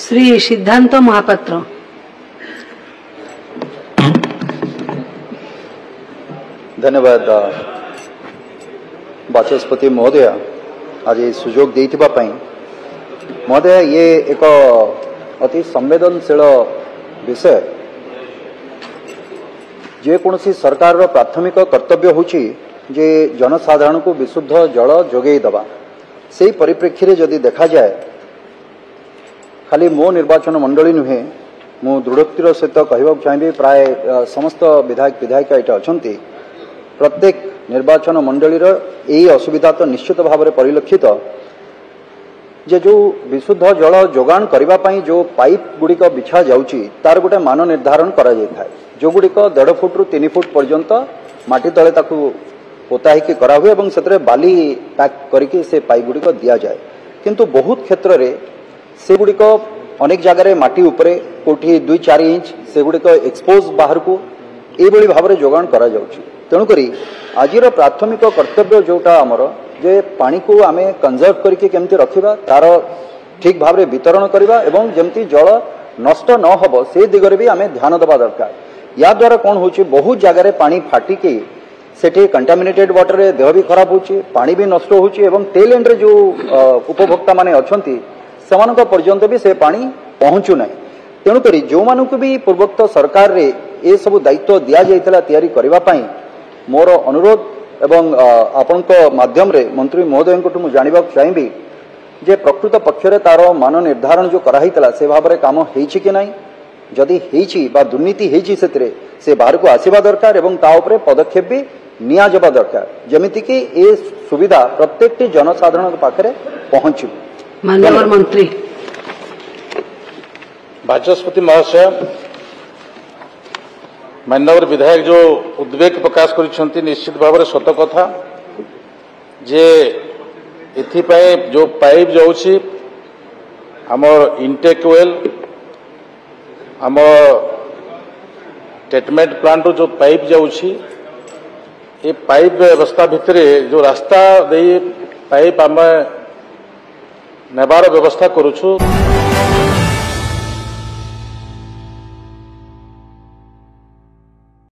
श्री सिद्धांत महापात्र। धन्यवाद बाचस्पति महोदय आज सुजोग देइथिबा पई। महोदय ये एक अति संवेदनशील विषय जेकोसी सरकार रो प्राथमिक कर्तव्य होची जे जनसाधारण को विशुद्ध जल जोगई दबा। से परिप्रेक्षी रे जदि देखा जाए खाली मो निर्वाचन मंडली नुहे मु दृढ़ोक्तिर सहित कहवाक चाहिए प्राय समस्त विधायक विधायिका ये अच्छा प्रत्येक निर्वाचन मंडली यही असुविधा तो निश्चित भाव में परिलक्षित जे जो विशुद्ध जल जोगाण करने जो पाइप गुड़िक बिछा जाउची तार गोटे मान निर्धारण करा जाए जो गुड़िक 1.5 फुट रु 3 फुट पर्यंत माटी तले ताकू पोता ही करा हुए और से बाली पैक करके से पाइप गुड़िक दि जाए किंतु बहुत क्षेत्र में से गुड़िक अनेक जगह माटी उपरे कोठी 2-4 इंच से गुड़िक एक्सपोज बाहर को ये भाव में जोगाण करा जाउची। तेणुकरी आज प्राथमिक कर्तव्य जोटा आमर जे पानी को आम कंजर्व करके केमती रखा तार ठीक भाव में वितरण करवा एवं जमती जल नष्ट न हो से दिगरे भी आम ध्यान देवा दरकार। या द्वारा कौन हो बहुत जगह पानी फाटिकी सेठी कंटामिनेटेड वाटर रे देह भी खराब होची पानी भी नष्ट होची एवं टेल एंड रे जो उपभोक्ता माने अछंती सेमानक पर्यंत भी से पानी पहुंचु ना। तेणुकरी जो मानक भी पूर्वोक्त सरकार रे ए सब दायित्व दिया जाइतला तैयारी करबा पई मोर अनुरोध एवं आपनक माध्यम रे मंत्री महोदय को मु जानिबा चाहिबी जे प्रकृत पक्ष रे तार मान निर्धारण जो कराइतला से भाव रे काम हेछि कि नाही जदि हेछि बा दुर्नीति हेछि से बाहर को आसीबा दरकार एवं ता उपरे पदक्षेप भी निया जबा दरकार जेमिति कि ए सुविधा प्रत्येक जनसाधारण पाखरे पहुंचु। माननीय मंत्री बाचस्पति महाशय माननीय विधायक जो उद्वेग प्रकाश करिसेंती निश्चित भाव में सत कथा जे एथिपाई जो पाइप जाउछि हमर इनटेक वेल आम ट्रीटमेंट प्लांट जो पाइप जाउछि ये पाइप व्यवस्था भितर जो रास्ता दे पाइप आम नेबार व्यवस्था करूछु।